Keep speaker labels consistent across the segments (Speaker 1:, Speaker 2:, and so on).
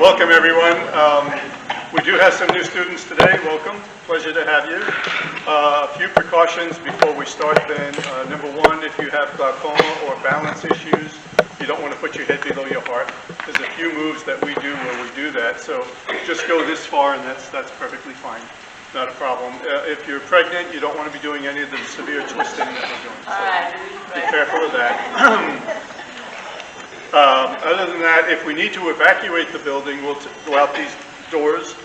Speaker 1: Welcome, everyone. We do have some new students today. Welcome. Pleasure to have you. A few precautions before we start then. Number one, if you have glaucoma or balance issues, you don't want to put your head below your heart. There's a few moves that we do where we do that, so just go this far and that's perfectly fine. Not a problem. If you're pregnant, you don't want to be doing any of the severe twisting that we're doing. So be careful of that. Other than that, if we need to evacuate the building, we'll go out these doors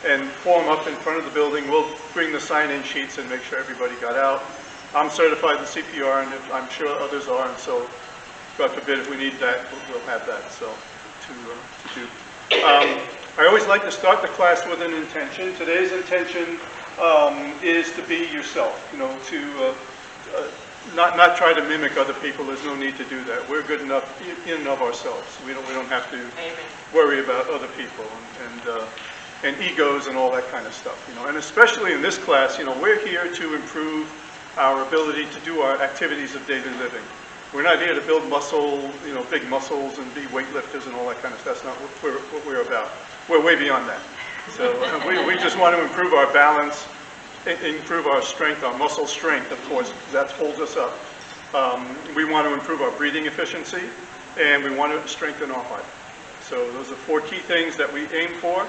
Speaker 1: and form up in front of the building. We'll bring the sign-in sheets and make sure everybody got out. I'm certified in CPR, and I'm sure others are, and so, God forbid, if we need that, we'll have that. So, to do. I always like to start the class with an intention. Today's intention is to be yourself. You know, to not try to mimic other people. There's no need to do that. We're good enough in and of ourselves. We don't have to worry about other people and egos and all that kind of stuff. You know, and especially in this class, you know, we're here to improve our ability to do our activities of daily living. We're not here to build muscle, you know, big muscles and be weightlifters and all that kind of stuff. That's not what we're about. We're way beyond that. So we just want to improve our balance, improve our strength, our muscle strength, of course, that holds us up. We want to improve our breathing efficiency, and we want to strengthen our heart. So those are 4 key things that we aim for,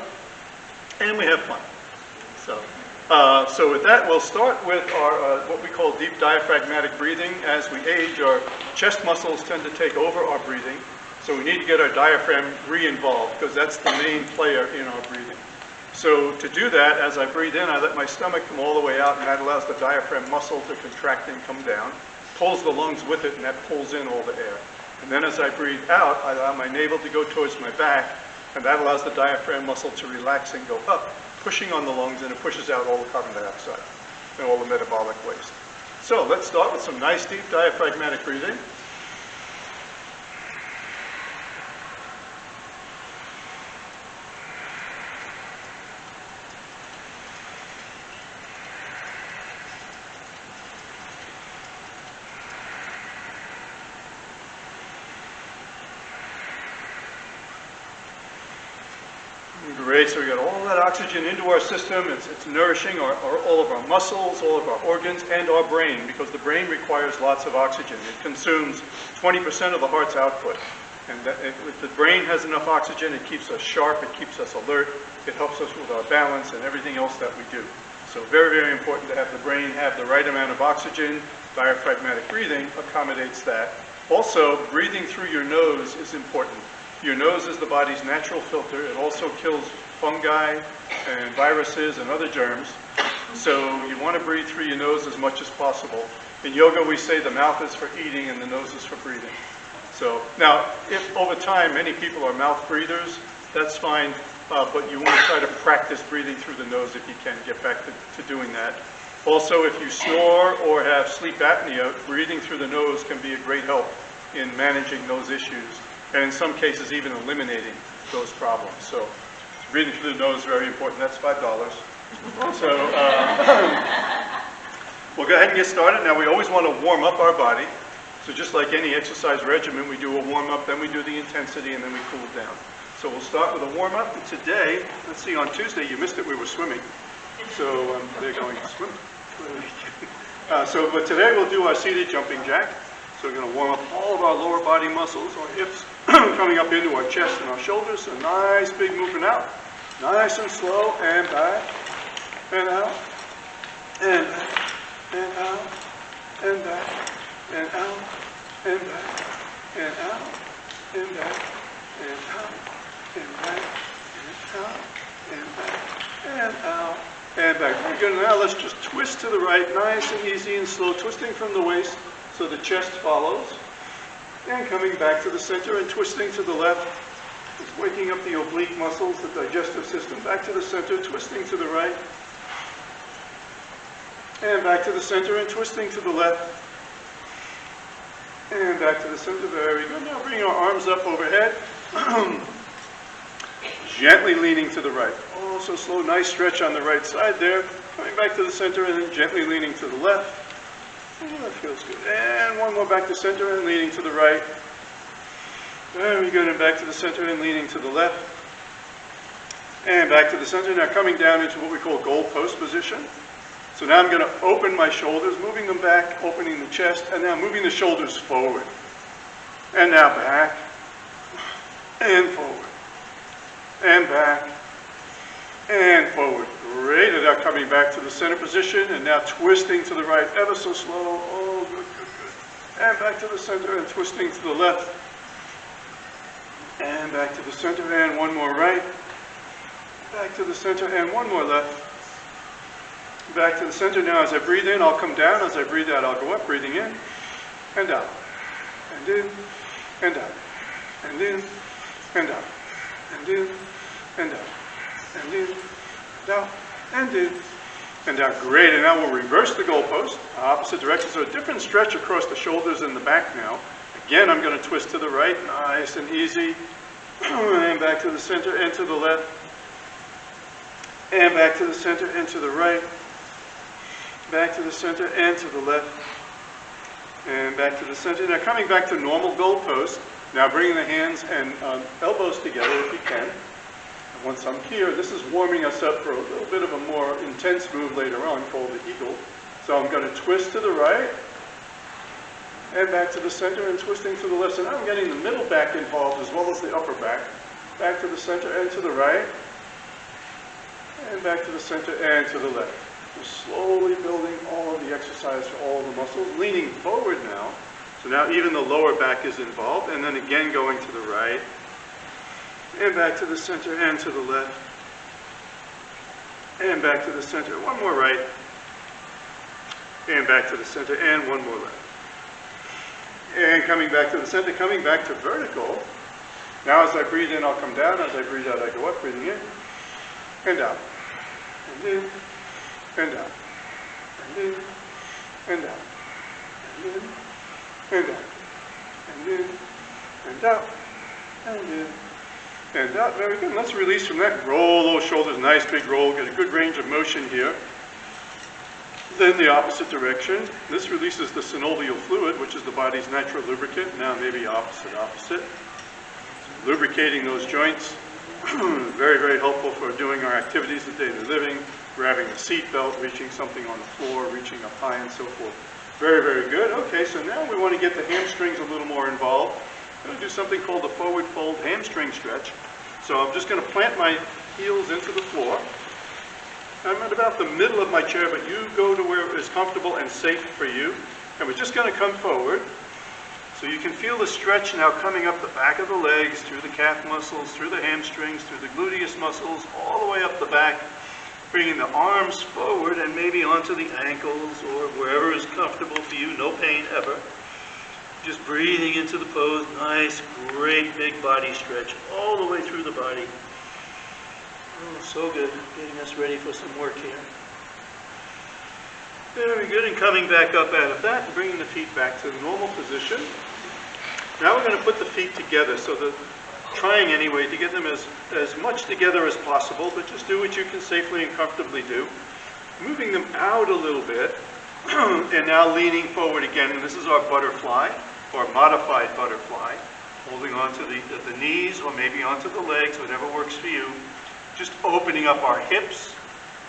Speaker 1: and we have fun. So with that, we'll start with our what we call deep diaphragmatic breathing. As we age, our chest muscles tend to take over our breathing, so we need to get our diaphragm re-involved, because that's the main player in our breathing. So to do that, as I breathe in, I let my stomach come all the way out, and that allows the diaphragm muscle to contract and come down, pulls the lungs with it, and that pulls in all the air. And then as I breathe out, I allow my navel to go towards my back, and that allows the diaphragm muscle to relax and go up, pushing on the lungs, and it pushes out all the carbon dioxide and all the metabolic waste. So let's start with some nice deep diaphragmatic breathing. Great, so we got all that oxygen into our system. It's nourishing all of our muscles, all of our organs, and our brain, because the brain requires lots of oxygen. It consumes 20% of the heart's output. And if the brain has enough oxygen, it keeps us sharp, it keeps us alert, it helps us with our balance and everything else that we do. So very, very important to have the brain have the right amount of oxygen. Diaphragmatic breathing accommodates that. Also, breathing through your nose is important. Your nose is the body's natural filter. It also kills fungi and viruses and other germs. So you want to breathe through your nose as much as possible. In yoga, we say the mouth is for eating and the nose is for breathing. So now, if over time many people are mouth breathers, that's fine, but you want to try to practice breathing through the nose if you can. Get back to doing that. Also, if you snore or have sleep apnea, breathing through the nose can be a great help in managing those issues, and in some cases even eliminating those problems. So breathing through the nose is very important. That's $5. So we'll go ahead and get started. Now, we always want to warm up our body. So just like any exercise regimen, we do a warm-up, then we do the intensity, and then we cool down. So we'll start with a warm-up. And today, let's see, on Tuesday, you missed it, we were swimming. So they're going to swim. But today we'll do our seated jumping jack. So we're going to warm up all of our lower body muscles, our hips coming up into our chest and our shoulders. So nice big movement out. Nice and slow, and back, and out, and back, and out, and back, and out, and back, and out, and back, and out, and back, and out, and back, and out, and back. Very good. Now let's just twist to the right, nice and easy and slow, twisting from the waist so the chest follows, and coming back to the center and twisting to the left. It's waking up the oblique muscles, the digestive system. Back to the center, twisting to the right, and back to the center and twisting to the left, and back to the center. Very good. Now bring our arms up overhead. Gently leaning to the right. Oh, so slow. Nice stretch on the right side there. Coming back to the center and then gently leaning to the left. Oh, that feels good. And one more back to center and leaning to the right. Very good, and back to the center and leaning to the left. And back to the center. Now coming down into what we call goal post position. So now I'm going to open my shoulders, moving them back, opening the chest, and now moving the shoulders forward. And now back, and forward, and back, and forward. Great, and now coming back to the center position, and now twisting to the right, ever so slow. Oh, good, good, good. And back to the center, and twisting to the left. And back to the center, and one more right. Back to the center, and one more left. Back to the center. Now as I breathe in, I'll come down. As I breathe out, I'll go up, breathing in, and out, and in, and out, and in, and out, and in, and out, and in, and out, and in, and out. Great, and now we'll reverse the goalpost, opposite direction, so a different stretch across the shoulders and the back now. Again, I'm going to twist to the right, nice and easy, and back to the center and to the left, and back to the center and to the right, back to the center and to the left, and back to the center. Now coming back to normal goalpost, now bringing the hands and elbows together if you can. And once I'm here, this is warming us up for a little bit of a more intense move later on called the eagle. So I'm going to twist to the right, and back to the center and twisting to the left. So now I'm getting the middle back involved as well as the upper back. Back to the center and to the right, and back to the center and to the left. We're slowly building all of the exercise for all of the muscles, leaning forward now. So now even the lower back is involved, and then again going to the right, and back to the center and to the left, and back to the center, one more right, and back to the center, and one more left. And coming back to the center, coming back to vertical. Now as I breathe in, I'll come down. As I breathe out, I go up, breathing in, and out, and in, and out, and in, and out, and in, and out, and in, and out, and in, and out. Very good. Let's release from that. Roll those shoulders, nice big roll. Get a good range of motion here. Then the opposite direction. This releases the synovial fluid, which is the body's natural lubricant. Now maybe opposite. So lubricating those joints. Very, very helpful for doing our activities of daily living, grabbing the seat belt, reaching something on the floor, reaching up high, and so forth. Very, very good. Okay, so now we want to get the hamstrings a little more involved. I'm going to do something called the forward fold hamstring stretch. So I'm just going to plant my heels into the floor. I'm at about the middle of my chair, but you go to where it is comfortable and safe for you. And we're just going to come forward. So you can feel the stretch now coming up the back of the legs, through the calf muscles, through the hamstrings, through the gluteus muscles, all the way up the back, bringing the arms forward and maybe onto the ankles or wherever is comfortable for you, no pain ever. Just breathing into the pose, nice, great big body stretch all the way through the body. Oh, so good, getting us ready for some work here. Very good, and coming back up out of that and bringing the feet back to the normal position. Now we're going to put the feet together, so trying anyway to get them as much together as possible, but just do what you can safely and comfortably do. Moving them out a little bit, and now leaning forward again, and this is our butterfly, or modified butterfly, holding onto the knees or maybe onto the legs, whatever works for you. Just opening up our hips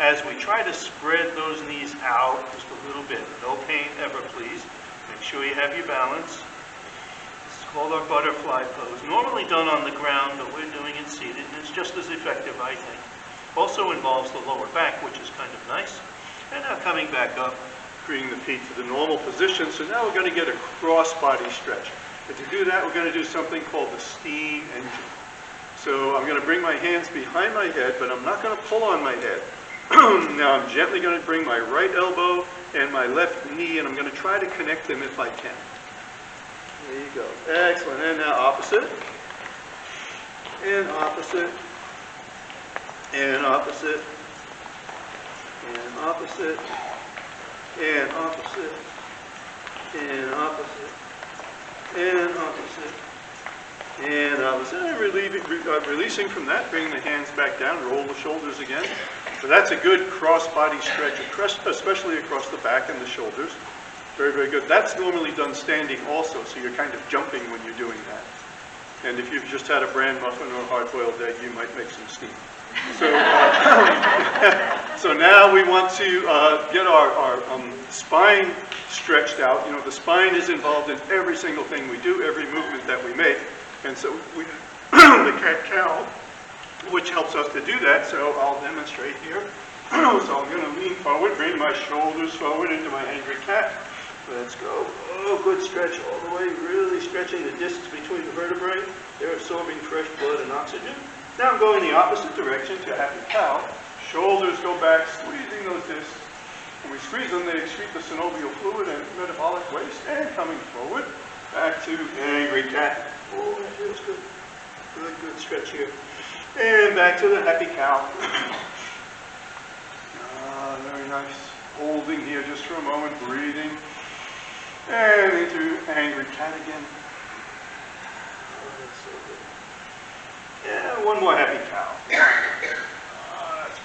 Speaker 1: as we try to spread those knees out just a little bit. No pain ever, please. Make sure you have your balance. This is called our butterfly pose. Normally done on the ground, but we're doing it seated, and it's just as effective, I think. Also involves the lower back, which is kind of nice. And now coming back up, bringing the feet to the normal position. So now we're going to get a cross-body stretch. But to do that, we're going to do something called the steam engine. So I'm going to bring my hands behind my head, but I'm not going to pull on my head. Now I'm gently going to bring my right elbow and my left knee, and I'm going to try to connect them if I can. There you go. Excellent. And now opposite. And opposite. And opposite. And opposite. And opposite. And opposite. And opposite. And opposite. And releasing from that, bringing the hands back down, roll the shoulders again. So that's a good cross-body stretch, especially across the back and the shoulders. Very, very good. That's normally done standing also, so you're kind of jumping when you're doing that. And if you've just had a bran muffin or a hard-boiled egg, you might make some steam. So, so now we want to get our spine stretched out. You know, the spine is involved in every single thing we do, every movement that we make. And so we the cat-cow, which helps us to do that. So I'll demonstrate here. So I'm going to lean forward, bring my shoulders forward into my angry cat. Let's go. Oh, good stretch all the way, really stretching the discs between the vertebrae. They're absorbing fresh blood and oxygen. Now I'm going the opposite direction to happy cow. Shoulders go back, squeezing those discs. When we squeeze them, they excrete the synovial fluid and metabolic waste. And coming forward, back to angry cat. Oh, that feels good. Good stretch here. And back to the happy cow. Very nice. Holding here just for a moment, breathing. And into angry cat again. Oh, that's so good. Yeah, one more happy cow. Oh, that's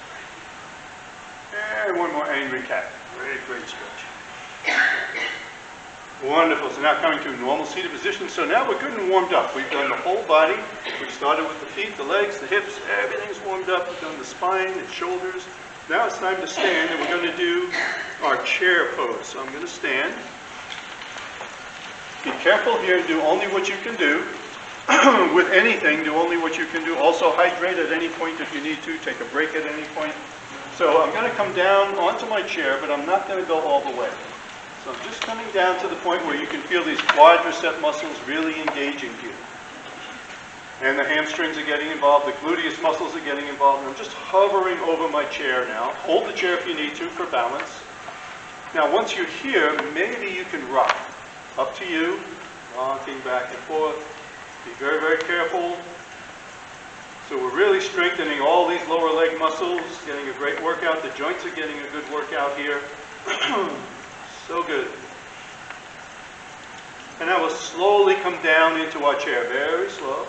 Speaker 1: great. And one more angry cat. Great stretch. Wonderful. So now coming to a normal seated position. So now we're good and warmed up. We've done the whole body. We started with the feet, the legs, the hips. Everything's warmed up. We've done the spine, the shoulders. Now it's time to stand, and we're going to do our chair pose. So I'm going to stand. Be careful here and do only what you can do. With anything, do only what you can do. Also hydrate at any point if you need to. Take a break at any point. So I'm going to come down onto my chair, but I'm not going to go all the way. So I'm just coming down to the point where you can feel these quadricep muscles really engaging here. And the hamstrings are getting involved, the gluteus muscles are getting involved, and I'm just hovering over my chair now. Hold the chair if you need to for balance. Now once you're here, maybe you can rock. Up to you, rocking back and forth. Be very careful. So we're really strengthening all these lower leg muscles, getting a great workout. The joints are getting a good workout here. So good. And now we'll slowly come down into our chair, very slow.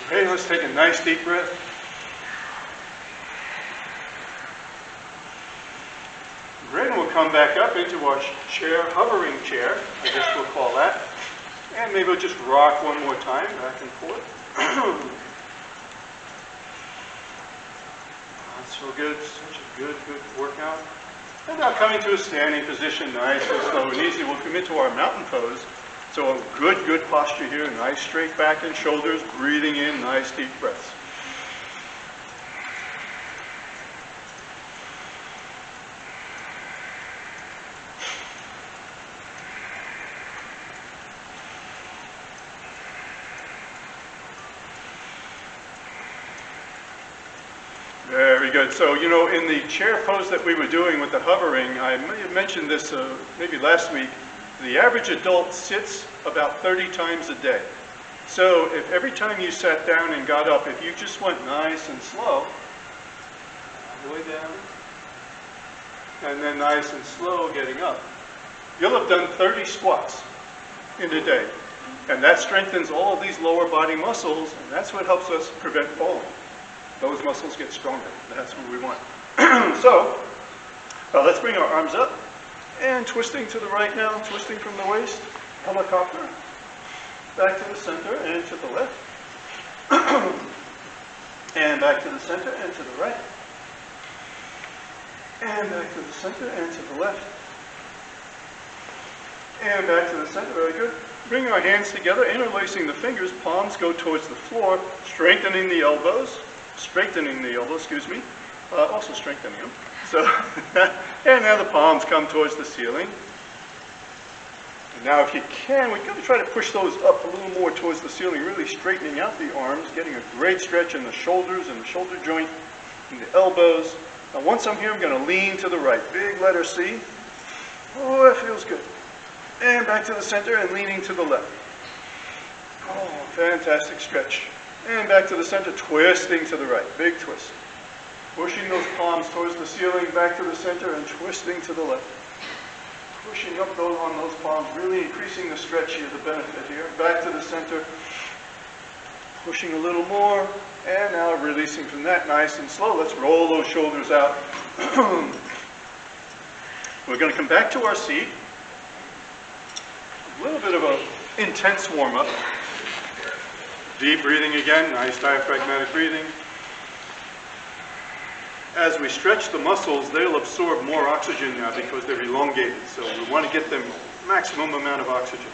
Speaker 1: Okay, let's take a nice deep breath. Great, and we'll come back up into our chair, hovering chair, I guess we'll call that. And maybe we'll just rock one more time, back and forth. That's so good, such a good workout. And now coming to a standing position, nice and slow and easy. We'll come into our mountain pose. So a good posture here, nice straight back and shoulders, breathing in, nice deep breaths. Very good. So, you know, in the chair pose that we were doing with the hovering, I may have mentioned this maybe last week, the average adult sits about 30 times a day. So if every time you sat down and got up, if you just went nice and slow, all the way down, and then nice and slow getting up, you'll have done 30 squats in a day. And that strengthens all of these lower body muscles, and that's what helps us prevent falling. Those muscles get stronger. That's what we want. So, let's bring our arms up. And twisting to the right now, twisting from the waist. Helicopter. Back to the center and to the left. And back to the center and to the right. And back to the center and to the left. And back to the center, very good. Bring our hands together, interlacing the fingers. Palms go towards the floor, strengthening the elbows. Also strengthening them. So, and now the palms come towards the ceiling. And now if you can, we're going to try to push those up a little more towards the ceiling, really straightening out the arms, getting a great stretch in the shoulders and the shoulder joint and the elbows. Now once I'm here, I'm going to lean to the right. Big letter C. Oh, that feels good. And back to the center and leaning to the left. Oh, fantastic stretch. And back to the center, twisting to the right. Big twist. Pushing those palms towards the ceiling, back to the center, and twisting to the left. Pushing up on those palms, really increasing the stretch here, the benefit here. Back to the center. Pushing a little more. And now releasing from that, nice and slow. Let's roll those shoulders out. We're going to come back to our seat. A little bit of a intense warm-up. Deep breathing again, nice diaphragmatic breathing. As we stretch the muscles, they'll absorb more oxygen now because they're elongated. So we want to get them maximum amount of oxygen.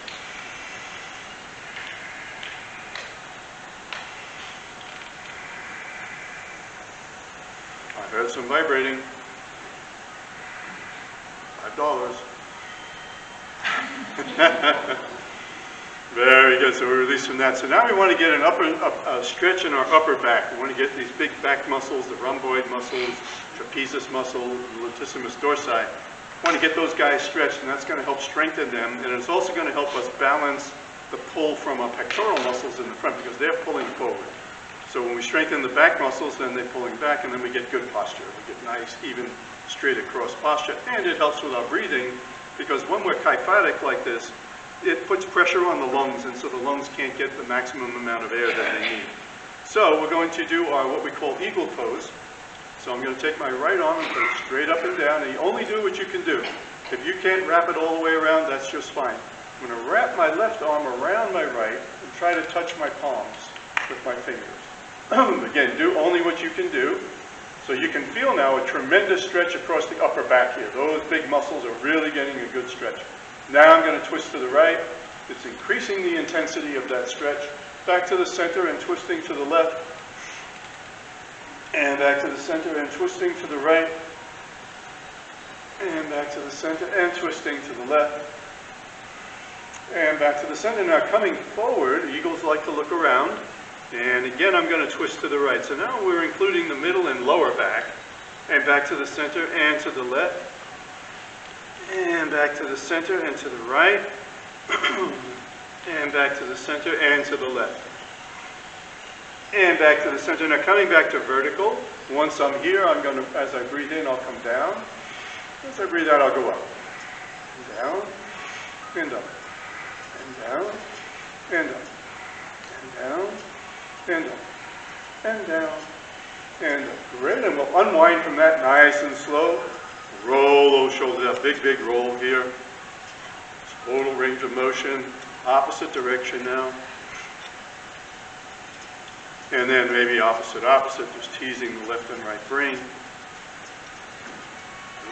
Speaker 1: I heard some vibrating. $5. Very good, so we release from that. So now we want to get a stretch in our upper back. We want to get these big back muscles, the rhomboid muscles, trapezius muscle, latissimus dorsi. We want to get those guys stretched, and that's going to help strengthen them. And it's also going to help us balance the pull from our pectoral muscles in the front because they're pulling forward. So when we strengthen the back muscles, then they're pulling back, and then we get good posture. We get nice, even, straight across posture. And it helps with our breathing because when we're kyphotic like this, it puts pressure on the lungs, and so the lungs can't get the maximum amount of air that they need. So we're going to do our what we call eagle pose. So I'm going to take my right arm and put it straight up and down, and you only do what you can do. If you can't wrap it all the way around, that's just fine. I'm going to wrap my left arm around my right and try to touch my palms with my fingers. Again, do only what you can do. So you can feel now a tremendous stretch across the upper back here. Those big muscles are really getting a good stretch. Now I'm going to twist to the right. It's increasing the intensity of that stretch. Back to the center and twisting to the left. And back to the center and twisting to the right. And back to the center and twisting to the left. And back to the center. Now coming forward, eagles like to look around. And again, I'm going to twist to the right. So now we're including the middle and lower back. And back to the center and to the left. And back to the center and to the right. And back to the center and to the left. And back to the center. Now coming back to vertical. Once I'm here, I'm going to, as I breathe in, I'll come down. As I breathe out, I'll go up. And down. And up. And down. And up. And down. And up. And down. And up. Great. And we'll unwind from that nice and slow. Roll those shoulders up. Big, big roll here. Total range of motion. Opposite direction now. And then maybe opposite, just teasing the left and right brain.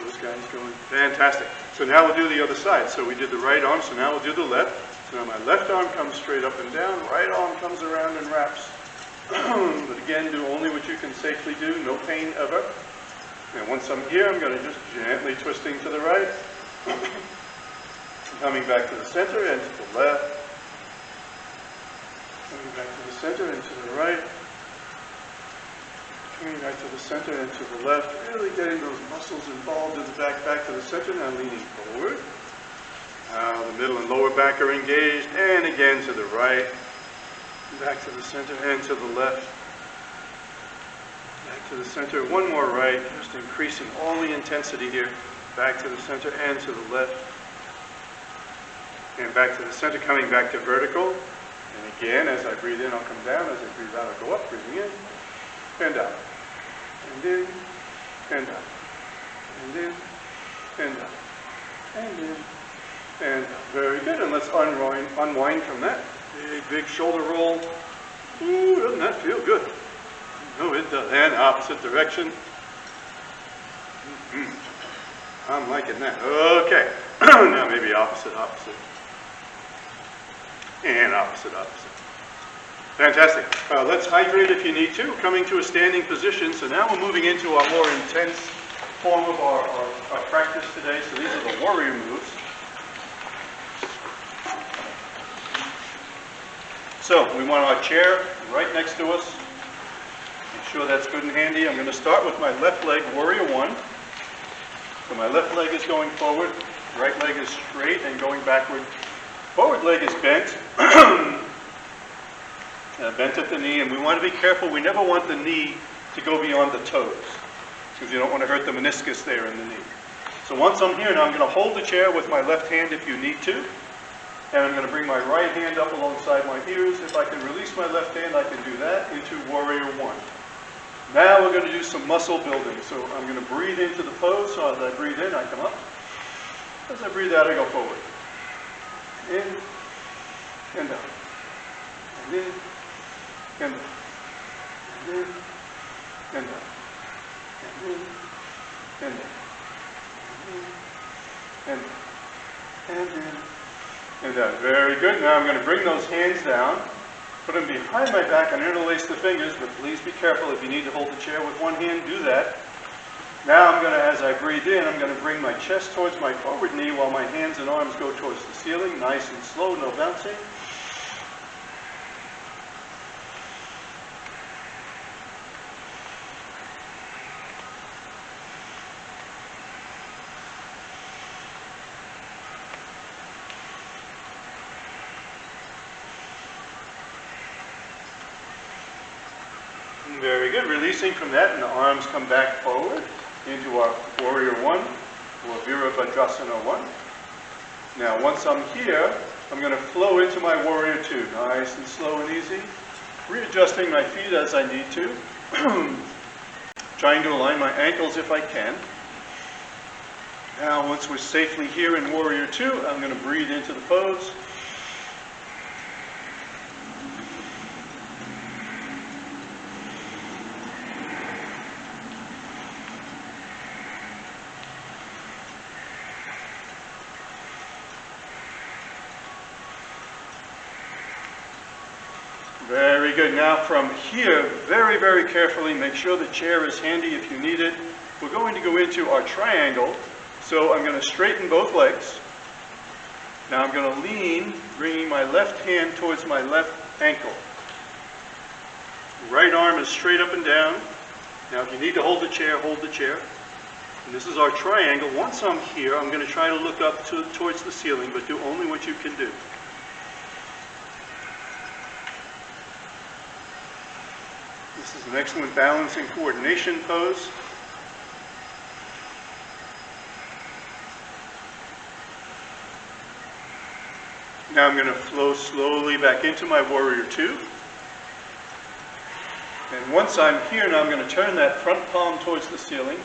Speaker 1: Those guys going. Fantastic. So now we'll do the other side. So we did the right arm, so now we'll do the left. So now my left arm comes straight up and down. Right arm comes around and wraps. But again, do only what you can safely do. No pain ever. And once I'm here, I'm going to just gently twisting to the right. Coming back to the center and to the left. Coming back to the center and to the right. Coming back to the center and to the left. Really getting those muscles involved in the back. Back to the center, now leaning forward. Now the middle and lower back are engaged. And again to the right. Back to the center and to the left. Back to the center. One more right. Just increasing all the intensity here. Back to the center and to the left. And back to the center, coming back to vertical. And again, as I breathe in, I'll come down. As I breathe out, I'll go up. Breathing in and out. And in and out. And in and out. And in and out. Very good. And let's unwind from that. Big, big shoulder roll. Ooh, doesn't that feel good? No, it does. And opposite direction. I'm liking that. Okay. Now maybe opposite. And opposite. Fantastic. Let's hydrate if you need to. Coming to a standing position. So now we're moving into our more intense form of our practice today. So these are the warrior moves. So we want our chair right next to us. Make sure that's good and handy. I'm going to start with my left leg, warrior one. So my left leg is going forward. Right leg is straight and going backward. Forward leg is bent. Bent at the knee, and we want to be careful. We never want the knee to go beyond the toes because you don't want to hurt the meniscus there in the knee. So once I'm here now, I'm going to hold the chair with my left hand if you need to. And I'm going to bring my right hand up alongside my ears. If I can release my left hand, I can do that into warrior one. Now we're going to do some muscle building. So I'm going to breathe into the pose. So as I breathe in, I come up. As I breathe out, I go forward. In and up, and in, and up, and in, and up, and in, and up, and in, and in, and out. Very good. Now I'm going to bring those hands down, put them behind my back, and interlace the fingers, but please be careful. If you need to hold the chair with one hand, do that. Now I'm going to, as I breathe in, I'm going to bring my chest towards my forward knee while my hands and arms go towards the ceiling, nice and slow, no bouncing. Very good. Releasing from that, and the arms come back forward into our Warrior 1, or Virabhadrasana 1. Now, once I'm here, I'm going to flow into my Warrior 2, nice and slow and easy, readjusting my feet as I need to, trying to align my ankles if I can. Now, once we're safely here in Warrior 2, I'm going to breathe into the pose. Very good. Now from here, very, very carefully, make sure the chair is handy if you need it. We're going to go into our triangle. So I'm going to straighten both legs. Now I'm going to lean, bringing my left hand towards my left ankle. Right arm is straight up and down. Now if you need to hold the chair, hold the chair. And this is our triangle. Once I'm here, I'm going to try to look up towards the ceiling, but do only what you can do. This is an excellent balance and coordination pose. Now I'm going to flow slowly back into my Warrior 2. And once I'm here, now I'm going to turn that front palm towards the ceiling,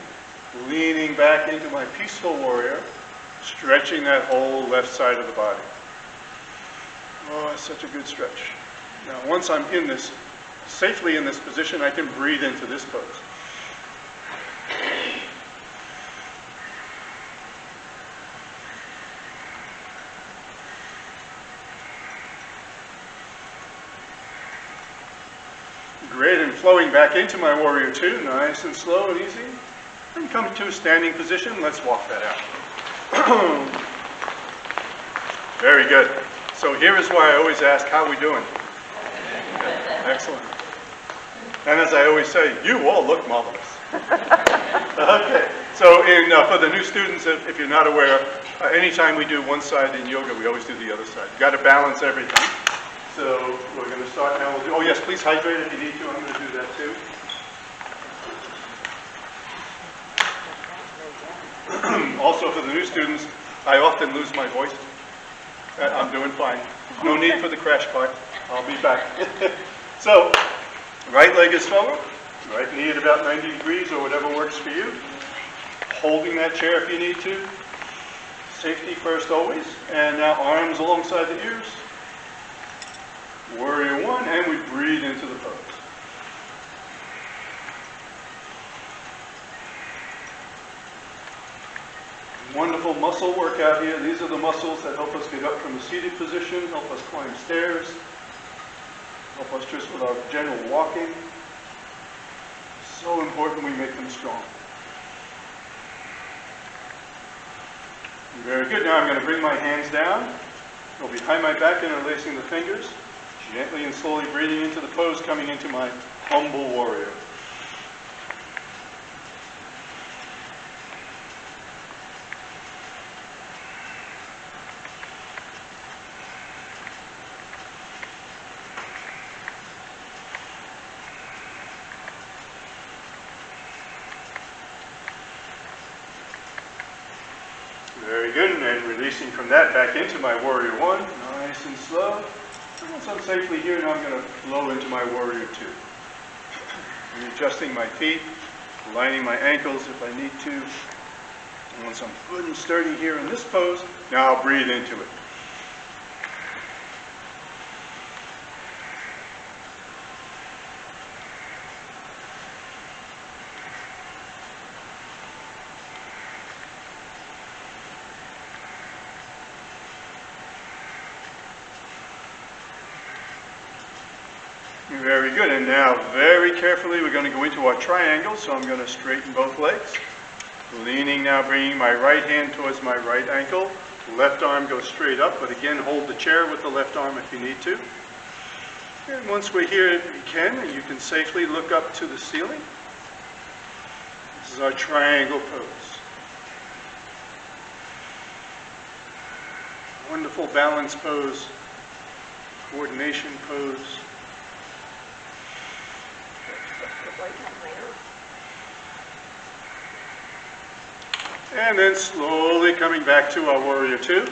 Speaker 1: leaning back into my Peaceful Warrior, stretching that whole left side of the body. Oh, it's such a good stretch. Now once I'm in this, safely in this position, I can breathe into this pose. Great, and flowing back into my Warrior 2, nice and slow and easy. And come to a standing position. Let's walk that out. Very good. So here is why I always ask, how are we doing? Excellent. And as I always say, you all look marvelous. Okay, so for the new students, if you're not aware, anytime we do one side in yoga, we always do the other side. You've got to balance everything. So we're going to start now. Oh yes, please hydrate if you need to. I'm going to do that too. Also for the new students, I often lose my voice. I'm doing fine. No need for the crash cart. I'll be back. So, right leg is forward, right knee at about 90 degrees or whatever works for you. Holding that chair if you need to. Safety first always. And now arms alongside the ears. Warrior 1, and we breathe into the pose. Wonderful muscle workout here. These are the muscles that help us get up from a seated position, help us climb stairs, help us just with our general walking. So important we make them strong. Very good. Now I'm going to bring my hands down, go behind my back, interlacing the fingers, gently and slowly breathing into the pose, coming into my humble warrior. Very good, and then releasing from that back into my Warrior 1, nice and slow. And once I'm safely here, now I'm going to flow into my Warrior 2. Readjusting my feet, aligning my ankles if I need to. And once I'm good and sturdy here in this pose, now I'll breathe into it. Very good. And now, very carefully, we're going to go into our triangle. So I'm going to straighten both legs. Leaning now, bringing my right hand towards my right ankle. Left arm goes straight up, but again, hold the chair with the left arm if you need to. And once we're here, you can safely look up to the ceiling. This is our triangle pose. Wonderful balance pose, coordination pose. And then slowly coming back to our warrior two.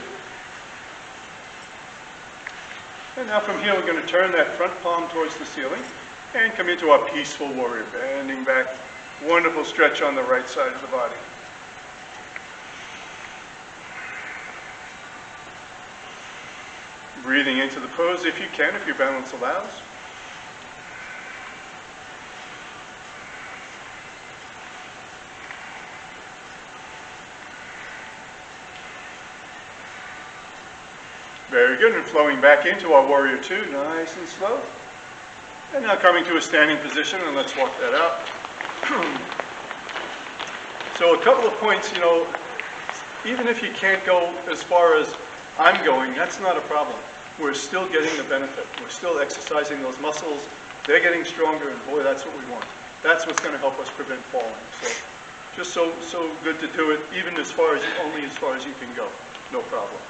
Speaker 1: And now from here we're going to turn that front palm towards the ceiling and come into our peaceful warrior, bending back. Wonderful stretch on the right side of the body. Breathing into the pose if you can, if your balance allows. Very good, and flowing back into our warrior two, nice and slow. And now coming to a standing position, and let's walk that out. So a couple of points, even if you can't go as far as I'm going, that's not a problem. We're still getting the benefit. We're still exercising those muscles. They're getting stronger, and boy, that's what we want. That's what's going to help us prevent falling. So just so good to do it, even only as far as you can go. No problem.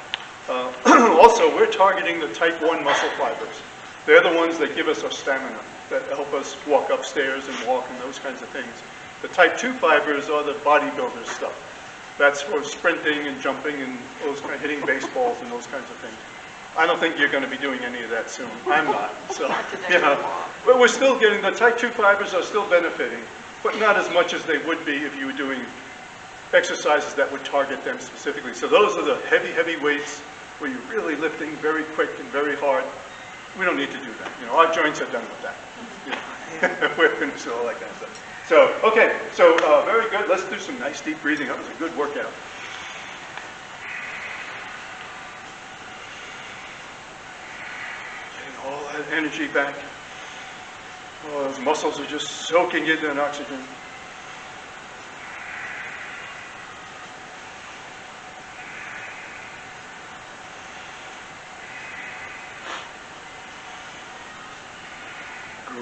Speaker 1: Also, we're targeting the type 1 muscle fibers. They're the ones that give us our stamina, that help us walk upstairs and walk and those kinds of things. The type 2 fibers are the bodybuilder stuff. That's for sprinting and jumping and those kind of hitting baseballs and those kinds of things. I don't think you're going to be doing any of that soon. I'm not. So, but we're still getting, the type 2 fibers are still benefiting, but not as much as they would be if you were doing exercises that would target them specifically. So those are the heavy weights where you're really lifting very quick and very hard. We don't need to do that. Our joints are done with that. We're finished with all that kind of stuff. So, okay, so very good. Let's do some nice deep breathing. That was a good workout. Getting all that energy back. Oh, those muscles are just soaking in that oxygen.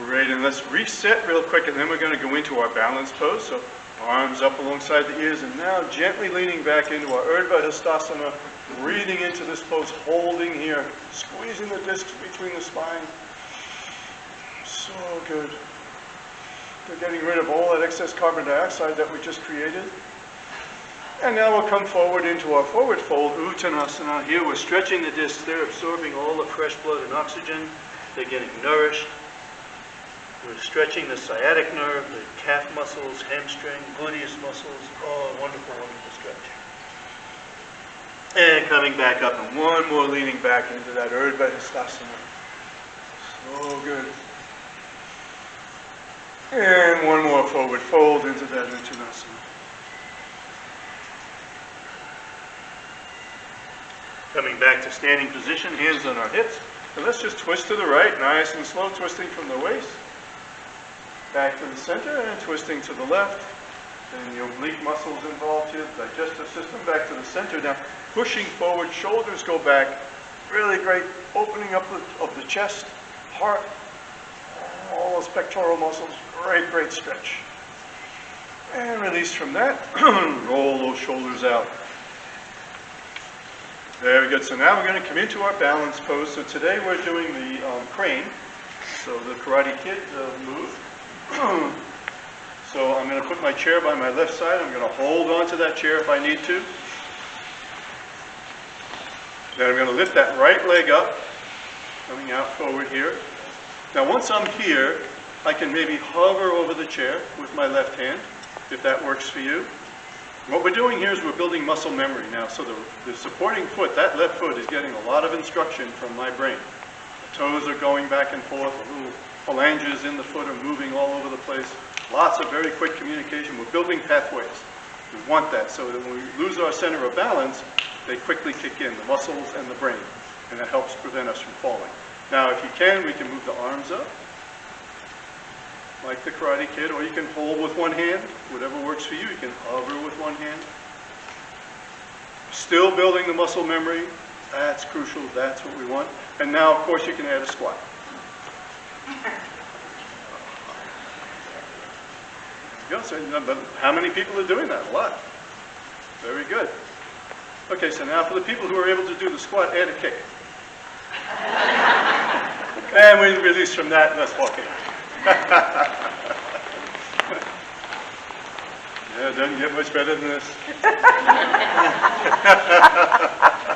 Speaker 1: Great, and let's reset real quick, and then we're going to go into our balance pose. So arms up alongside the ears, and now gently leaning back into our Urdhva Hastasana, breathing into this pose, holding here, squeezing the discs between the spine. So good. They're getting rid of all that excess carbon dioxide that we just created. And now we'll come forward into our forward fold, Uttanasana. Here we're stretching the discs. They're absorbing all the fresh blood and oxygen. They're getting nourished. We're stretching the sciatic nerve, the calf muscles, hamstring, gluteus muscles. Oh, wonderful, wonderful stretch. And coming back up, and one more leaning back into that Urdhva Hastasana. So good. And one more forward fold into that Uttanasana. Coming back to standing position, hands on our hips. And let's just twist to the right, nice and slow, twisting from the waist. Back to the center and twisting to the left. And the oblique muscles involved here, the digestive system back to the center. Now pushing forward, shoulders go back. Really great opening up of the chest, heart, all those pectoral muscles. Great stretch. And release from that. Roll those shoulders out. Very good. So now we're going to come into our balance pose. So today we're doing the crane. So the Karate Kid move. So I'm going to put my chair by my left side. I'm going to hold on to that chair if I need to. Then I'm going to lift that right leg up, coming out forward here. Now once I'm here, I can maybe hover over the chair with my left hand, if that works for you. What we're doing here is we're building muscle memory now. So the supporting foot, that left foot, is getting a lot of instruction from my brain. The toes are going back and forth. The little phalanges in the foot are moving all over the place. Lots of very quick communication. We're building pathways. We want that so that when we lose our center of balance, they quickly kick in, the muscles and the brain. And that helps prevent us from falling. Now, if you can, we can move the arms up. like the Karate Kid, or you can hold with one hand, whatever works for you. You can hover with one hand. Still building the muscle memory. That's crucial. That's what we want. And now, of course, you can add a squat. There you go. So, how many people are doing that? A lot. Very good. Okay, so now for the people who are able to do the squat, add a kick. And we release from that, and let's walk in. Yeah, it doesn't get much better than this.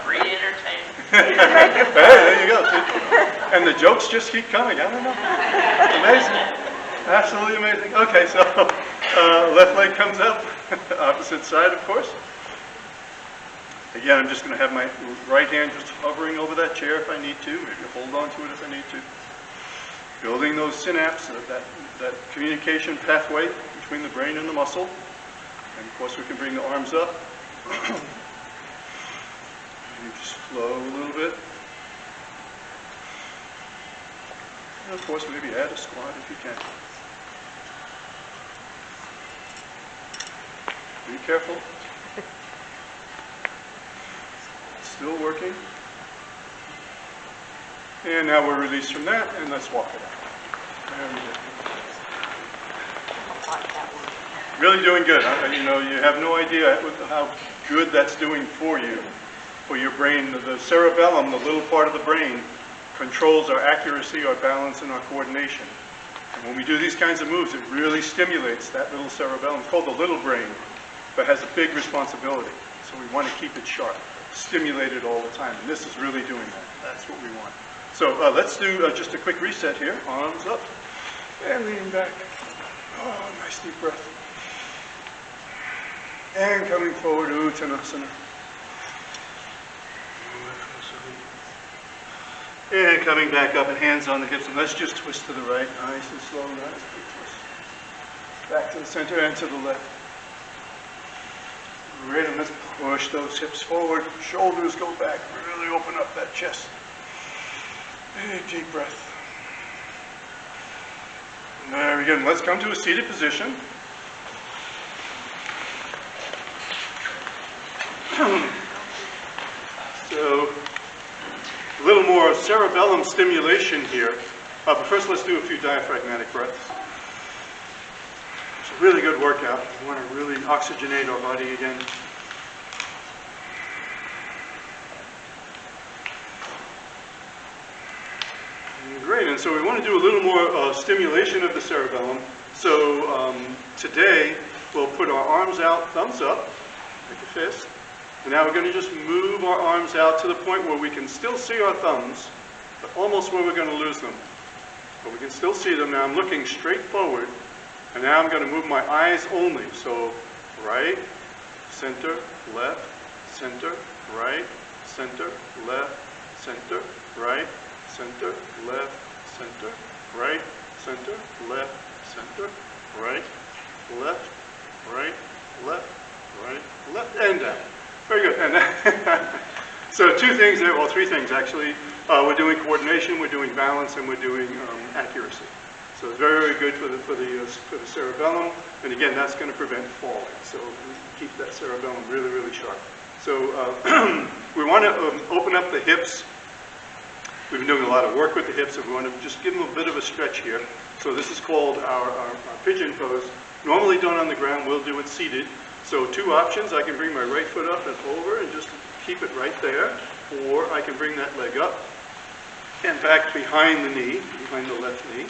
Speaker 2: Free entertainment.
Speaker 1: Hey, there you go. And the jokes just keep coming. I don't know. Amazing. Absolutely amazing. Okay, so left leg comes up, opposite side, of course. Again, I'm just going to have my right hand just hovering over that chair if I need to. Maybe hold on to it if I need to. Building those synapses, that communication pathway between the brain and the muscle. And of course, we can bring the arms up. And just flow a little bit. And of course, maybe add a squat if you can. Be careful. Still working. And now we're released from that, and let's walk it out. There we go. Really doing good. You know, you have no idea how good that's doing for you, for your brain. The cerebellum, the little part of the brain, controls our accuracy, our balance, and our coordination. And when we do these kinds of moves, it really stimulates that little cerebellum. It's called the little brain, but has a big responsibility. So we want to keep it sharp, stimulated all the time. And this is really doing that. That's what we want. So let's do just a quick reset here. Arms up and leaning back. Oh, nice deep breath. And coming forward, Uttanasana. And coming back up and hands on the hips. And let's just twist to the right. Nice and slow. Nice big twist. Back to the center and to the left. Great. And let's push those hips forward. Shoulders go back. Really open up that chest. Big deep breath. There we go. Let's come to a seated position. So, a little more cerebellum stimulation here. But first, let's do a few diaphragmatic breaths. It's a really good workout. We want to really oxygenate our body again. Great, and so we want to do a little more stimulation of the cerebellum. So today, we'll put our arms out, thumbs up, like a fist. And now we're going to just move our arms out to the point where we can still see our thumbs, but almost where we're going to lose them. But we can still see them. Now I'm looking straight forward, and now I'm going to move my eyes only. So right, center, left, center, right, center, left, center, right, center, left, center, right, center, left, center, right, left, right, left, right, left, and down. Very good. And so two things there, well, three things actually. We're doing coordination, we're doing balance, and we're doing accuracy. So it's very, very good for the cerebellum. And again, that's going to prevent falling. So we keep that cerebellum really, really sharp. So we want to open up the hips. We've been doing a lot of work with the hips, and we want to just give them a bit of a stretch here. So this is called our pigeon pose. Normally done on the ground, we'll do it seated. So two options, I can bring my right foot up and over and just keep it right there, or I can bring that leg up and back behind the knee, behind the left knee.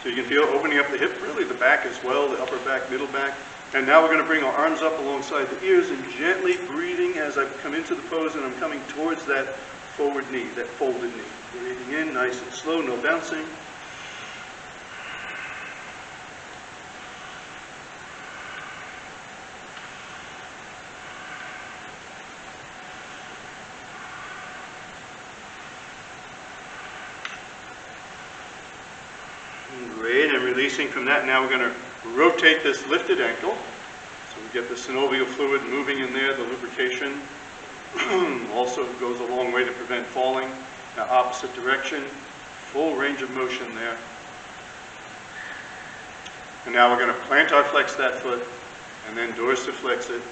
Speaker 1: So you can feel opening up the hip, really the back as well, the upper back, middle back. And now we're going to bring our arms up alongside the ears and gently breathing as I come into the pose and I'm coming towards that forward knee, that folded knee. Breathing in, nice and slow, no bouncing. Great, and releasing from that, now we're going to rotate this lifted ankle. So we get the synovial fluid moving in there, the lubrication also goes a long way to prevent falling. Now opposite direction, full range of motion there. And now we're going to plantar flex that foot, and then dorsiflex it, and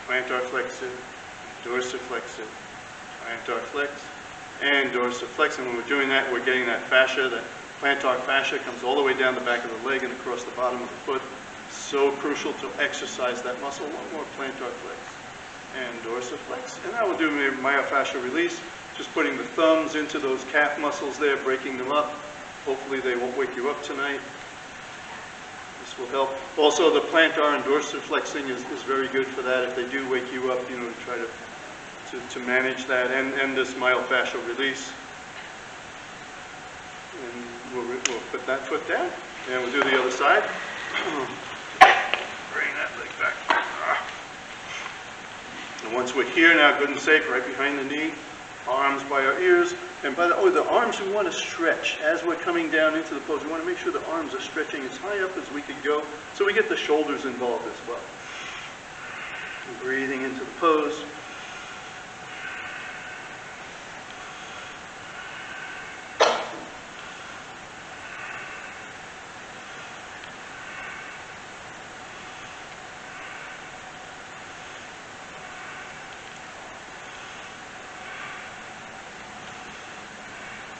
Speaker 1: plantar flex it, dorsiflex it, plantar flex, and dorsiflex. And when we're doing that, we're getting that fascia, that plantar fascia comes all the way down the back of the leg and across the bottom of the foot. So crucial to exercise that muscle. One more plantar flex and dorsiflex. And now we'll do myofascial release, just putting the thumbs into those calf muscles there, breaking them up. Hopefully they won't wake you up tonight. This will help. Also, the plantar and dorsiflexing is very good for that. If they do wake you up, to try to manage that, and this myofascial release. And we'll put that foot down, and we'll do the other side. Bring that leg back. And once we're here now, good and safe, right behind the knee, arms by our ears. And by the arms we want to stretch. As we're coming down into the pose, we want to make sure the arms are stretching as high up as we can go, so we get the shoulders involved as well. And breathing into the pose.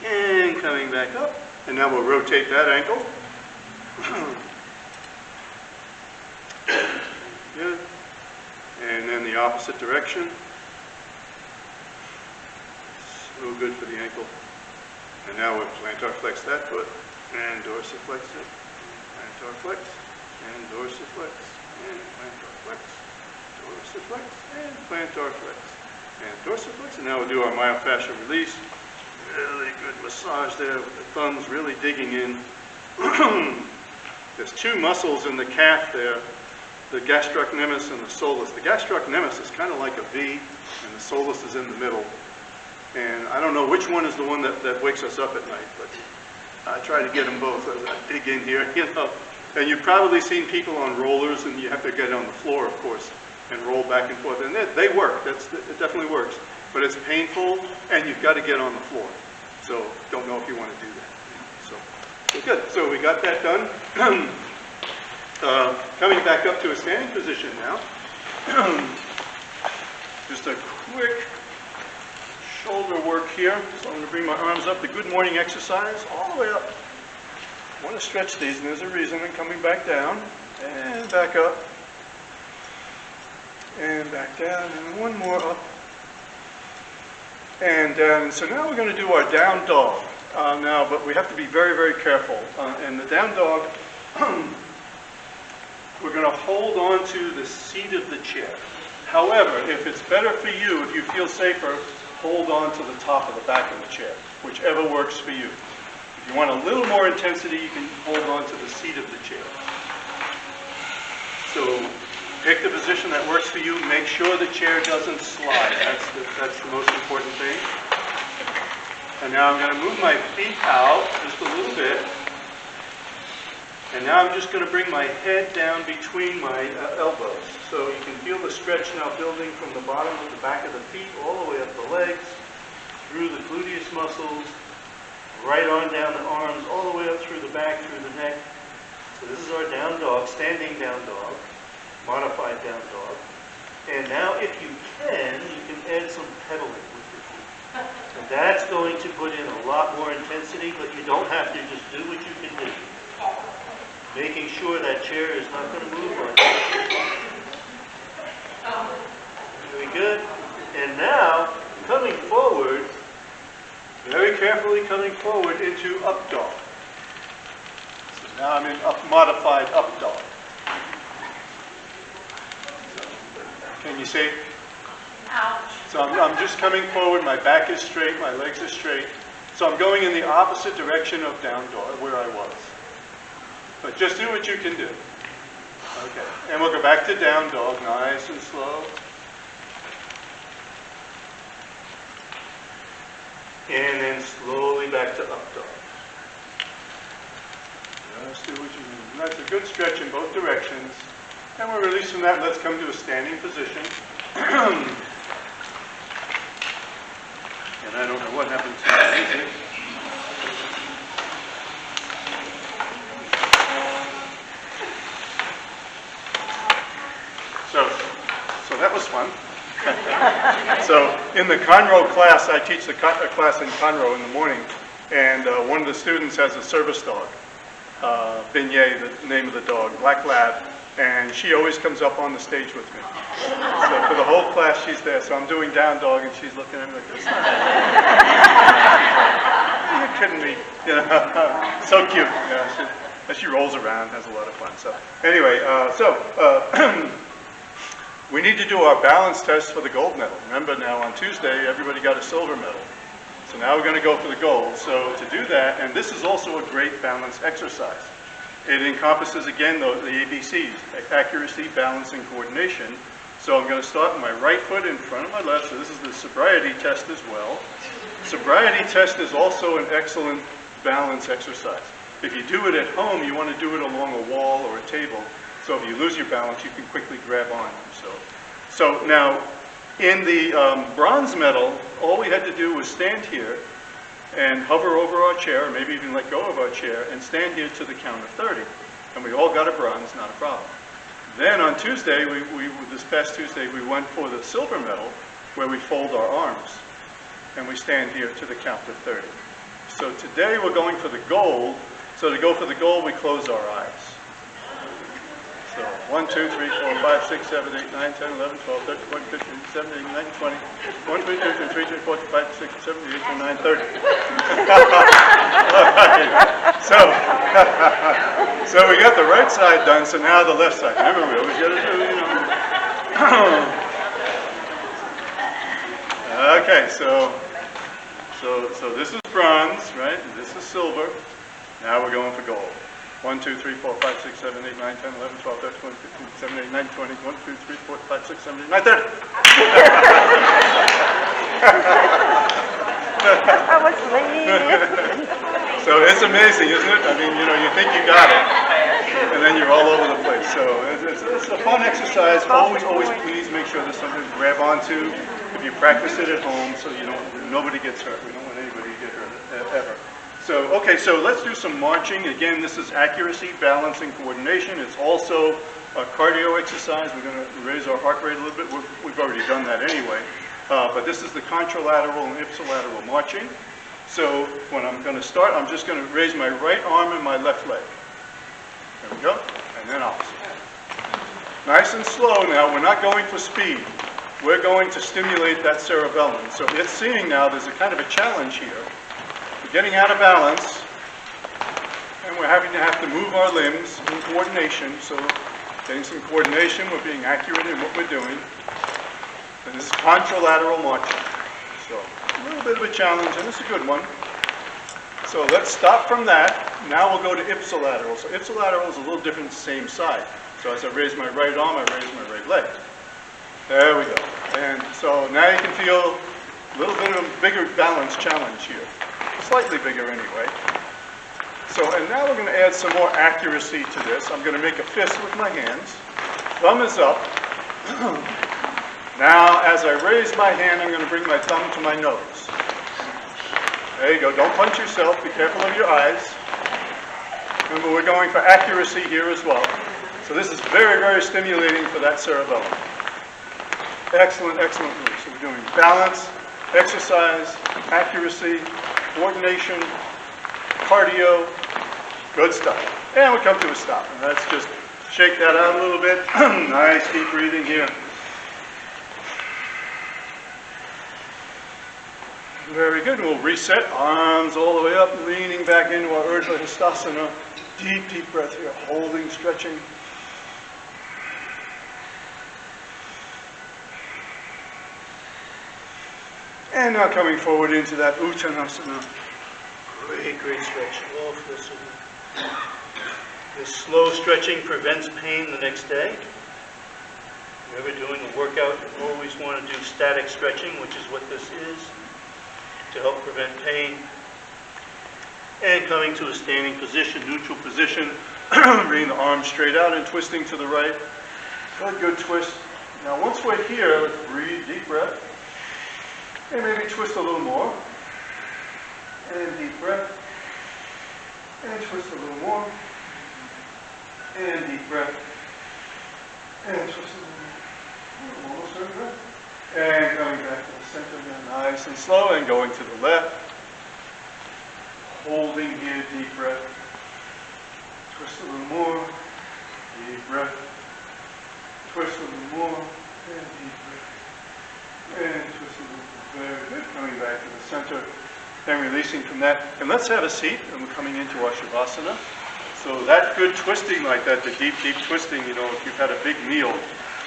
Speaker 1: And coming back up, and now we'll rotate that ankle. Good. And then the opposite direction. So good for the ankle. And now we'll plantar flex that foot, and dorsiflex it. Plantar flex, and dorsiflex, and plantar flex, dorsiflex, and plantar flex, and dorsiflex. And now we'll do our myofascial release. Really good massage there with the thumbs really digging in. There's two muscles in the calf there, the gastrocnemius and the soleus. The gastrocnemius is kind of like a V, and the soleus is in the middle. And I don't know which one is the one that wakes us up at night, but I try to get them both as I dig in here, And you've probably seen people on rollers, and you have to get on the floor, of course, and roll back and forth. And they work. It definitely works. But it's painful, and you've got to get on the floor. So don't know if you want to do that. So good. So we got that done. Coming back up to a standing position now. Just a quick shoulder work here. So I'm going to bring my arms up. The good morning exercise all the way up. I want to stretch these, and there's a reason. And coming back down, and back up, and back down, and one more up. And so now we're going to do our down dog but we have to be very, very careful. And the down dog, we're going to hold on to the seat of the chair. However, if it's better for you, if you feel safer, hold on to the top of the back of the chair, whichever works for you. If you want a little more intensity, you can hold on to the seat of the chair. So pick the position that works for you. Make sure the chair doesn't slide. That's the most important thing. And now I'm going to move my feet out just a little bit. And now I'm just going to bring my head down between my elbows. So you can feel the stretch now building from the bottom of the back of the feet all the way up the legs, through the gluteus muscles, right on down the arms, all the way up through the back, through the neck. So this is our down dog, standing down dog. Modified down dog. And now if you can add some pedaling with your feet. And that's going to put in a lot more intensity, but you don't have to. Just do what you can do. Making sure that chair is not going to move on you. Very good. And now, coming forward, very carefully coming forward into up dog. So now I'm in modified up dog. Can you see?
Speaker 2: Ouch.
Speaker 1: So I'm just coming forward, my back is straight, my legs are straight. So I'm going in the opposite direction of down dog, where I was. But just do what you can do. Okay, and we'll go back to down dog, nice and slow. And then slowly back to up dog. Just do what you can do. That's a good stretch in both directions. And we'll release from that. Let's come to a standing position. And I don't know what happened to the music. this one. So in the Conroe class, I teach a class in Conroe in the morning, and one of the students has a service dog, Beignet, the name of the dog, black lab, and she always comes up on the stage with me. So for the whole class, she's there. So I'm doing down dog, and she's looking at me like this. You're kidding me. You know, so cute. Yeah, she rolls around, has a lot of fun. So anyway, we need to do our balance test for the gold medal. Remember now on Tuesday, everybody got a silver medal. So now we're going to go for the gold. So to do that, and this is also a great balance exercise. It encompasses, again, the ABCs, accuracy, balance, and coordination. So I'm going to start with my right foot in front of my left. So this is the sobriety test as well. Sobriety test is also an excellent balance exercise. If you do it at home, you want to do it along a wall or a table. So if you lose your balance, you can quickly grab on yourself. So now, in the bronze medal, all we had to do was stand here and hover over our chair, or maybe even let go of our chair, and stand here to the count of 30. And we all got a bronze, not a problem. Then on Tuesday, this past Tuesday, we went for the silver medal, where we fold our arms, and we stand here to the count of 30. So today we're going for the gold. So to go for the gold, we close our eyes. So 1, 2, 3, 4, 5, 6, 7, 8, 9, 10, 11, 12, 13, 14, 15, 17, 18, 19, 20, 1, 2, 3, 4, 5, 6, 7, 8, 9, 30. So we got the right side done, so now the left side. Remember, we always got to do, you know. Okay, so this is bronze, right? And this is silver. Now we're going for gold. 1, 2, 3, 4, 5, 6, 7, 8, 9, 10, 11, 12, 13, 14, 15, 17, 18, 19, 20, 1, 2, 3, 4, 5, 6, 7, 8, 9, 30.
Speaker 3: I was late.
Speaker 1: So it's amazing, isn't it? I mean, you know, you think you got it, and then you're all over the place. So it's a fun exercise. Always, please make sure there's something to grab onto. If you practice it at home, so you don't, nobody gets hurt. We don't want anybody to get hurt ever. So, okay, so let's do some marching. Again, this is accuracy, balance, and coordination. It's also a cardio exercise. We're going to raise our heart rate a little bit. We've already done that anyway. But this is the contralateral and ipsilateral marching. So when I'm going to start, I'm just going to raise my right arm and my left leg. There we go. And then opposite. Nice and slow now. We're not going for speed. We're going to stimulate that cerebellum. So it's seeing now there's a kind of a challenge here. We're getting out of balance, and we're having to move our limbs in coordination. So getting some coordination, we're being accurate in what we're doing. And this is contralateral marching. So a little bit of a challenge, and it's a good one. So let's stop from that. Now we'll go to ipsilateral. So ipsilateral is a little different, same side. So as I raise my right arm, I raise my right leg. There we go. And so now you can feel a little bit of a bigger balance challenge here. Slightly bigger anyway. So, and now we're going to add some more accuracy to this. I'm going to make a fist with my hands. Thumb is up. Now, as I raise my hand, I'm going to bring my thumb to my nose. There you go. Don't punch yourself. Be careful of your eyes. Remember, we're going for accuracy here as well. So this is very, very stimulating for that cerebellum. Excellent, excellent move. So we're doing balance, exercise, accuracy, coordination, cardio, good stuff. And we come to a stop. And let's just shake that out a little bit. Nice deep breathing here. Very good. We'll reset. Arms all the way up, leaning back into our Urdhva Hastasana. Deep, deep breath here. Holding, stretching. And now coming forward into that Uttanasana. Great, great stretch. This slow stretching prevents pain the next day. If you're ever doing a workout, you always want to do static stretching, which is what this is, to help prevent pain. And coming to a standing position, neutral position, bringing the arms straight out and twisting to the right. Good, good twist. Now once we're here, let's breathe, deep breath. And maybe twist a little more. And deep breath. And twist a little more. And deep breath. And twist a little more. Almost Very good. And coming back to the center again, nice and slow, and going to the left. Holding here, deep breath. Twist a little more. Deep breath. Twist a little more. And deep breath. And twist a little more. Very good. Coming back to the center. And releasing from that. And let's have a seat. And we're coming into our Shavasana. So that good twisting like that, the deep, deep twisting, you know, if you've had a big meal,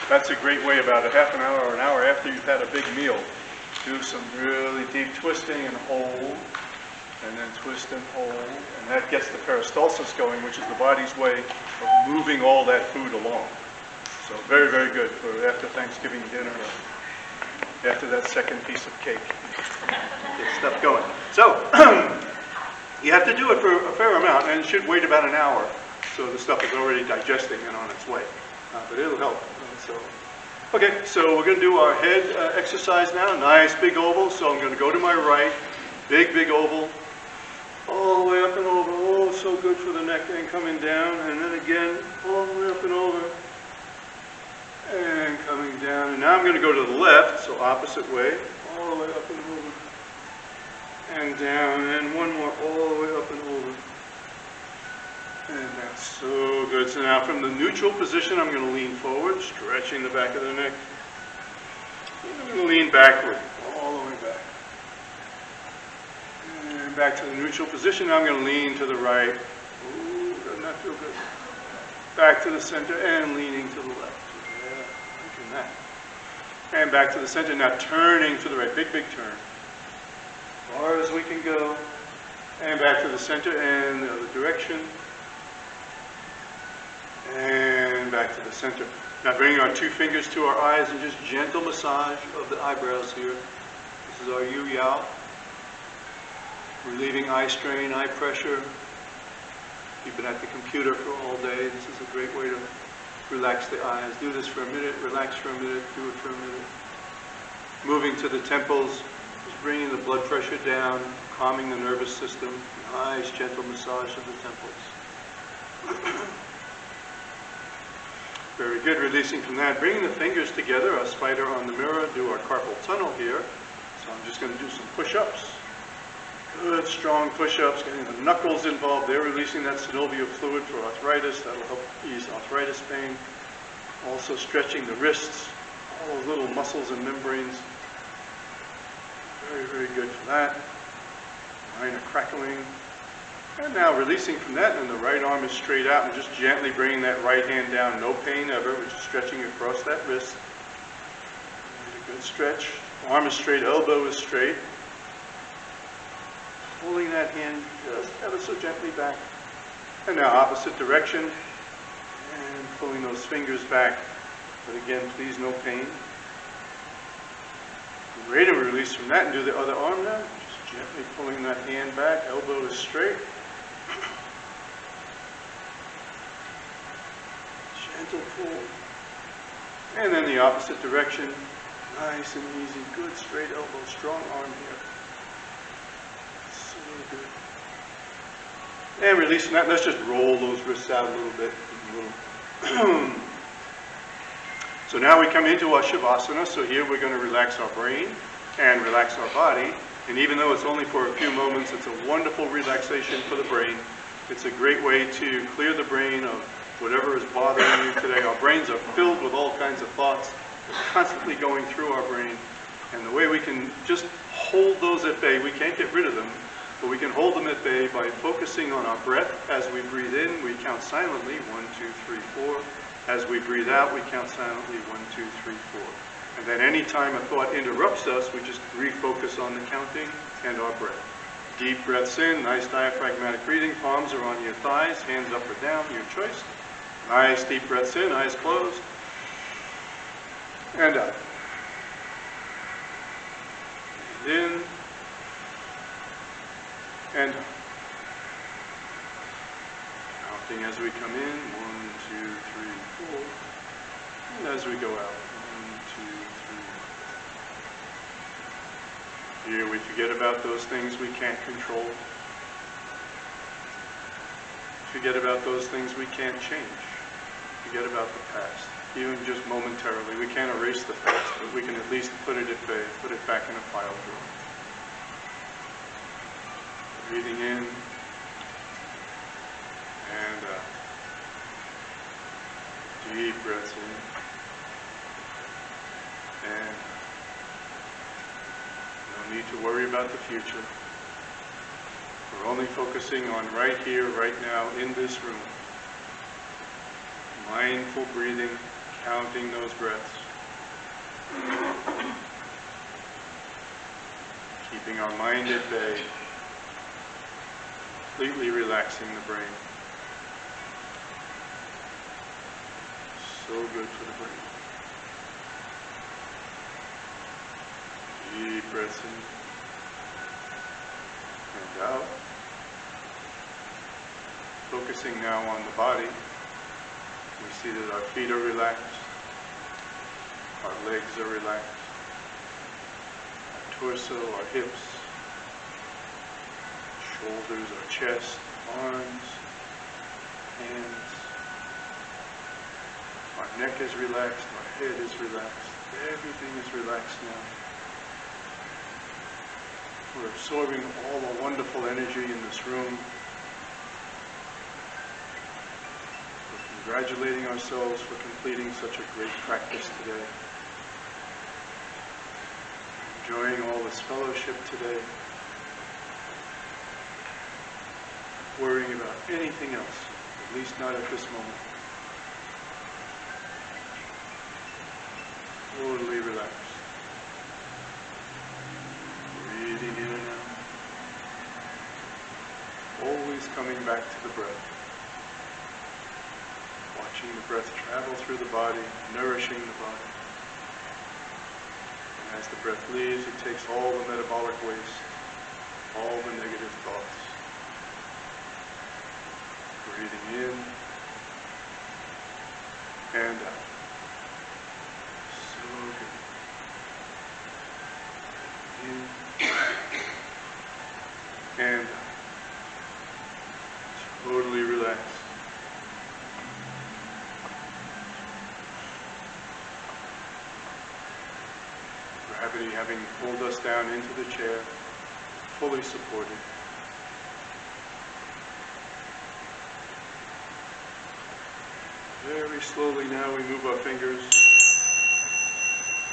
Speaker 1: that's a great way about a half an hour or an hour after you've had a big meal. Do some really deep twisting and hold. And then twist and hold, and that gets the peristalsis going, which is the body's way of moving all that food along. So very, very good for after Thanksgiving dinner, or after that second piece of cake. Get stuff going. So, you have to do it for a fair amount, and it should wait about an hour, so the stuff is already digesting and on its way. But it'll help. Okay, so we're going to do our head exercise now. Nice big oval, so I'm going to go to my right. Big, big oval. All the way up and over, oh, so good for the neck, and coming down, and then again, all the way up and over, and coming down, and now I'm going to go to the left, so opposite way, all the way up and over, and down, and one more, all the way up and over, and that's so good. So now from the neutral position, I'm going to lean forward, stretching the back of the neck, and I'm going to lean backward, all the way back. And back to the neutral position. Now I'm going to lean to the right. Ooh, doesn't that feel good? Back to the center and leaning to the left. Yeah, liking that. And back to the center. Now turning to the right. Big, big turn. As far as we can go. And back to the center and the other direction. And back to the center. Now bringing our two fingers to our eyes and just gentle massage of the eyebrows here. This is our Yu Yao. Relieving eye strain, eye pressure. You've been at the computer for all day. This is a great way to relax the eyes. Do this for a minute, relax for a minute, do it for a minute. Moving to the temples, just bringing the blood pressure down, calming the nervous system. Nice, gentle massage of the temples. Very good, releasing from that. Bringing the fingers together, a spider on the mirror, do our carpal tunnel here. So I'm just going to do some push-ups. Good, strong push-ups, getting the knuckles involved. They're releasing that synovial fluid for arthritis. That'll help ease arthritis pain. Also stretching the wrists, all those little muscles and membranes. Very, very good for that. Minor crackling. And now releasing from that, and the right arm is straight out, and just gently bringing that right hand down. No pain ever. We're just stretching across that wrist. Good stretch. Arm is straight, elbow is straight. Pulling that hand just ever so gently back. And now opposite direction. And pulling those fingers back. But again, please, no pain. Great, and release from that and do the other arm now. Just gently pulling that hand back. Elbow is straight. Gentle pull. And then the opposite direction. Nice and easy. Good straight elbow. Strong arm here. Good. And releasing that, let's just roll those wrists out a little bit. So now we come into our Shavasana. So here we're going to relax our brain and relax our body. And even though it's only for a few moments, it's a wonderful relaxation for the brain. It's a great way to clear the brain of whatever is bothering you today. Our brains are filled with all kinds of thoughts. They're constantly going through our brain. And the way we can just hold those at bay, we can't get rid of them, but we can hold them at bay by focusing on our breath. As we breathe in, we count silently, 1, 2, 3, 4. As we breathe out, we count silently, 1, 2, 3, 4. And then any time a thought interrupts us, we just refocus on the counting and our breath. Deep breaths in, nice diaphragmatic breathing. Palms are on your thighs, hands up or down, your choice. Nice deep breaths in, eyes closed. And out. In. And counting as we come in, 1, 2, 3, 4. And as we go out, 1, 2, 3. Here we forget about those things we can't control. Forget about those things we can't change. Forget about the past. even just momentarily. We can't erase the past, but we can at least put it at bay, put it back in a file drawer. Breathing in and out. Deep breaths in and no need to worry about the future. We're only focusing on right here, right now, in this room. Mindful breathing, counting those breaths. Keeping our mind at bay. Completely relaxing the brain. So good for the brain. Deep breaths in and out. Focusing now on the body. We see that our feet are relaxed. Our legs are relaxed. Our torso, our hips, shoulders, our chest, arms, hands. Our neck is relaxed, our head is relaxed. Everything is relaxed now. We're absorbing all the wonderful energy in this room. We're congratulating ourselves for completing such a great practice today. Enjoying all this fellowship today. Worrying about anything else, at least not at this moment. Totally relaxed. Breathing in and out. Always coming back to the breath. Watching the breath travel through the body, nourishing the body. And as the breath leaves, it takes all the metabolic waste, all the negative thoughts. Breathing in and out. So good. In and out. Totally relaxed. Gravity having pulled us down into the chair, fully supported. Very slowly now we move our fingers,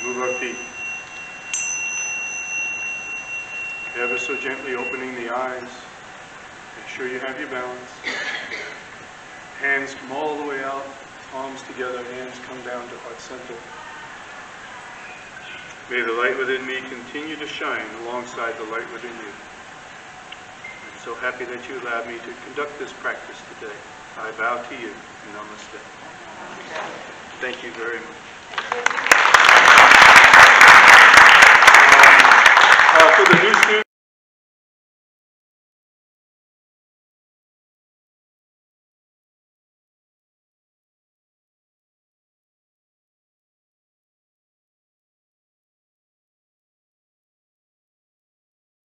Speaker 1: move our feet. Ever so gently opening the eyes. Make sure you have your balance. Hands come all the way out, palms together, hands come down to heart center. May the light within me continue to shine alongside the light within you. I'm so happy that you allowed me to conduct this practice today. I bow to you. Namaste. Thank you very much. For the new students,